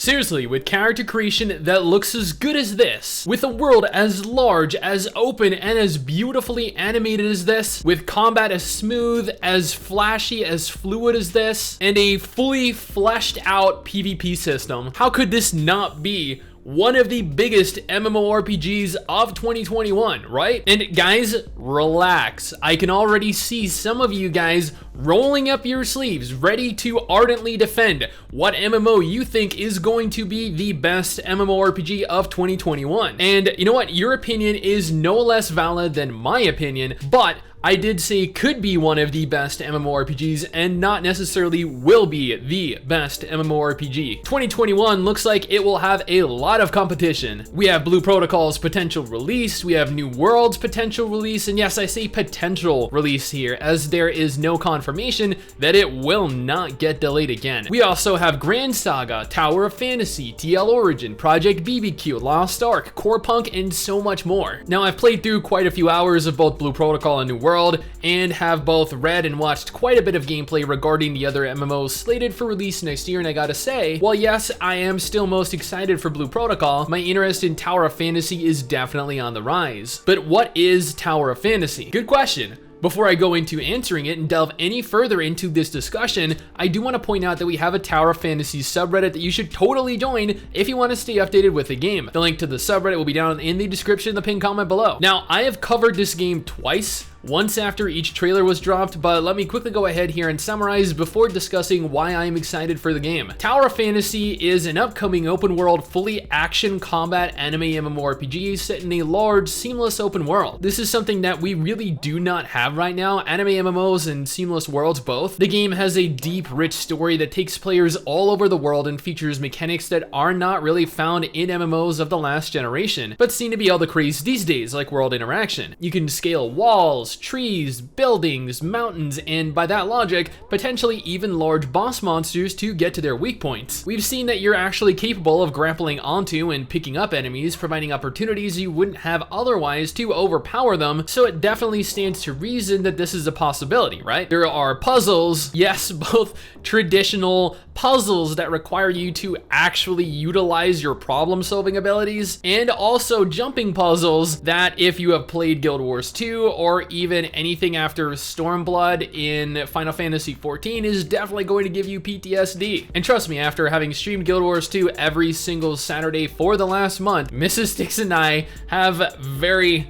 Seriously, with character creation that looks as good as this, with a world as large, as open, and as beautifully animated as this, with combat as smooth, as flashy, as fluid as this, and a fully fleshed out PvP system, how could this not be one of the biggest MMORPGs of 2021, right? And guys, relax. I can already see some of you guys rolling up your sleeves, ready to ardently defend what MMO you think is going to be the best MMORPG of 2021. And you know what? Your opinion is no less valid than my opinion, but I did say could be one of the best MMORPGs and not necessarily will be the best MMORPG. 2021 looks like it will have a lot of competition. We have Blue Protocol's potential release, we have New World's potential release, and yes, I say potential release here as there is no confirmation that it will not get delayed again. We also have GRAN SAGA, Tower of Fantasy, TL Origin, Project BBQ, Lost Ark, Corepunk, and so much more. Now, I've played through quite a few hours of both Blue Protocol and New World and have both read and watched quite a bit of gameplay regarding the other MMOs slated for release next year, and I gotta say, while yes, I am still most excited for Blue Protocol, my interest in Tower of Fantasy is definitely on the rise. But what is Tower of Fantasy? Good question. Before I go into answering it and delve any further into this discussion, I do want to point out that we have a Tower of Fantasy subreddit that you should totally join if you want to stay updated with the game. The link to the subreddit will be down in the description in the pinned comment below. Now, I have covered this game twice, once after each trailer was dropped, but let me quickly go ahead here and summarize before discussing why I am excited for the game. Tower of Fantasy is an upcoming open world, fully action combat anime MMORPG set in a large, seamless open world. This is something that we really do not have right now, anime MMOs and seamless worlds both. The game has a deep, rich story that takes players all over the world and features mechanics that are not really found in MMOs of the last generation, but seem to be all the craze these days, like world interaction. You can scale walls, trees, buildings, mountains, and by that logic, potentially even large boss monsters to get to their weak points. We've seen that you're actually capable of grappling onto and picking up enemies, providing opportunities you wouldn't have otherwise to overpower them, so it definitely stands to reason that this is a possibility, right? There are puzzles, yes, both traditional puzzles that require you to actually utilize your problem-solving abilities, and also jumping puzzles that if you have played Guild Wars 2 or even anything after Stormblood in Final Fantasy XIV is definitely going to give you PTSD. And trust me, after having streamed Guild Wars 2 every single Saturday for the last month, Mrs. Stix and I have very,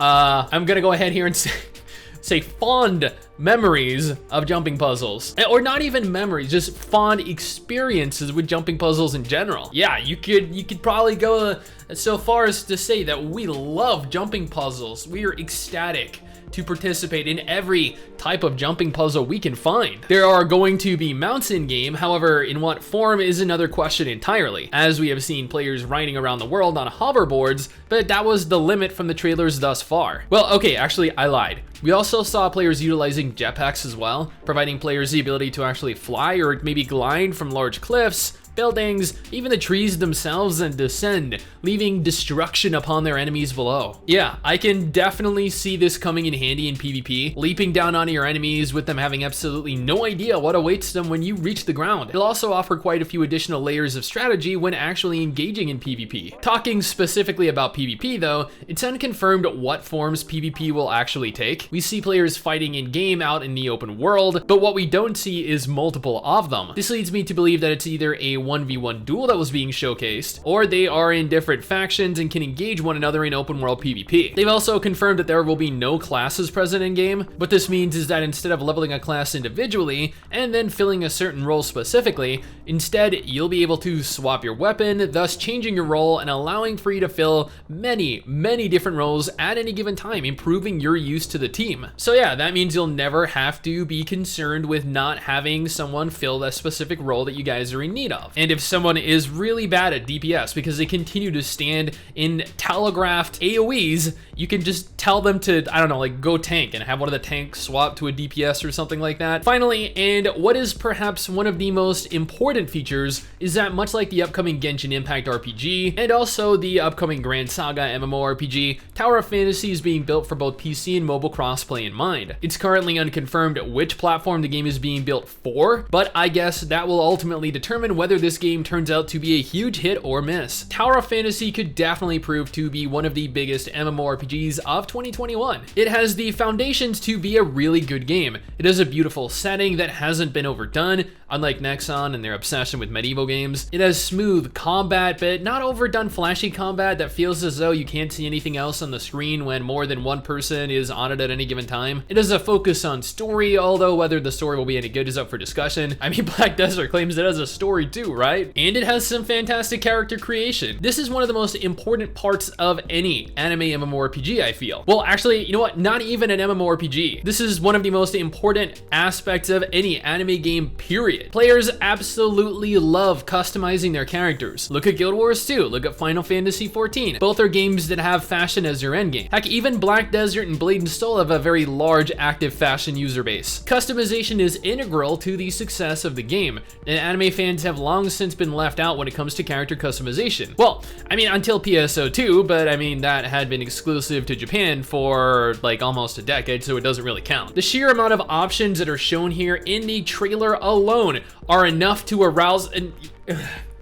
I'm gonna go ahead here and say fond memories of jumping puzzles, or not even memories, just fond experiences with jumping puzzles in general. Yeah, you could probably go so far as to say that we love jumping puzzles. We are ecstatic to participate in every type of jumping puzzle we can find. There are going to be mounts in game, however, in what form is another question entirely, as we have seen players riding around the world on hoverboards, but that was the limit from the trailers thus far. Well, okay, actually, I lied. We also saw players utilizing jetpacks as well, providing players the ability to actually fly or maybe glide from large cliffs, buildings, even the trees themselves, and descend, leaving destruction upon their enemies below. Yeah, I can definitely see this coming in handy in PvP, leaping down on your enemies with them having absolutely no idea what awaits them when you reach the ground. It'll also offer quite a few additional layers of strategy when actually engaging in PvP. Talking specifically about PvP though, it's unconfirmed what forms PvP will actually take. We see players fighting in game out in the open world, but what we don't see is multiple of them. This leads me to believe that it's either a 1v1 duel that was being showcased, or they are in different factions and can engage one another in open world PvP. They've also confirmed that there will be no classes present in game. What this means is that instead of leveling a class individually and then filling a certain role specifically, instead you'll be able to swap your weapon, thus changing your role and allowing for you to fill many different roles at any given time, improving your use to the team. So yeah, that means you'll never have to be concerned with not having someone fill that specific role that you guys are in need of. And if someone is really bad at DPS because they continue to stand in telegraphed AoEs, you can just tell them to, I don't know, like go tank and have one of the tanks swap to a DPS or something like that. Finally, and what is perhaps one of the most important features, is that much like the upcoming Genshin Impact RPG and also the upcoming GRAN SAGA MMORPG, Tower of Fantasy is being built for both PC and mobile crossplay in mind. It's currently unconfirmed which platform the game is being built for, but I guess that will ultimately determine whether this game turns out to be a huge hit or miss. Tower of Fantasy could definitely prove to be one of the biggest MMORPGs of 2021. It has the foundations to be a really good game. It has a beautiful setting that hasn't been overdone, unlike Nexon and their obsession with medieval games. It has smooth combat, but not overdone flashy combat that feels as though you can't see anything else on the screen when more than one person is on it at any given time. It has a focus on story, although whether the story will be any good is up for discussion. I mean, Black Desert claims it has a story too, right? And it has some fantastic character creation. This is one of the most important parts of any anime MMORPG, I feel. Well, actually, you know what? Not even an MMORPG. This is one of the most important aspects of any anime game, period. Players absolutely love customizing their characters. Look at Guild Wars 2, look at Final Fantasy 14. Both are games that have fashion as their endgame. Heck, even Black Desert and Blade and Soul have a very large active fashion user base. Customization is integral to the success of the game, and anime fans have long since been left out when it comes to character customization. Well, I mean, until PSO2, but I mean, that had been exclusive to Japan for like almost a decade, so it doesn't really count. The sheer amount of options that are shown here in the trailer alone are enough to arouse, and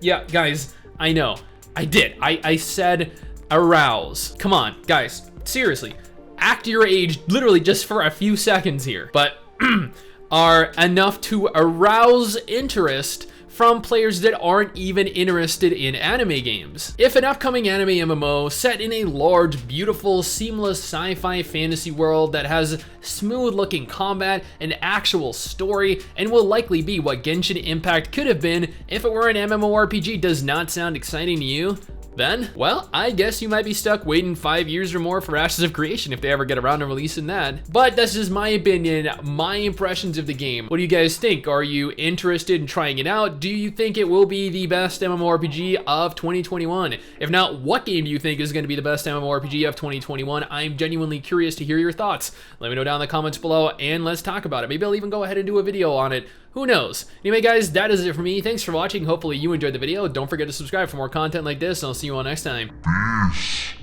yeah, guys, I know, I said arouse. Come on, guys, seriously, act your age literally just for a few seconds here, but are enough to arouse interest from players that aren't even interested in anime games. If an upcoming anime MMO set in a large, beautiful, seamless sci-fi fantasy world that has smooth looking combat, an actual story, and will likely be what Genshin Impact could have been if it were an MMORPG does not sound exciting to you, then, well, I guess you might be stuck waiting 5 years or more for Ashes of Creation if they ever get around to releasing that. But that's just my opinion, my impressions of the game. What do you guys think? Are you interested in trying it out? Do you think it will be the best MMORPG of 2021? If not, what game do you think is going to be the best MMORPG of 2021? I'm genuinely curious to hear your thoughts. Let me know down in the comments below and let's talk about it. Maybe I'll even go ahead and do a video on it. Who knows? Anyway, guys, that is it for me. Thanks for watching. Hopefully you enjoyed the video. Don't forget to subscribe for more content like this, and I'll see you all next time. Peace.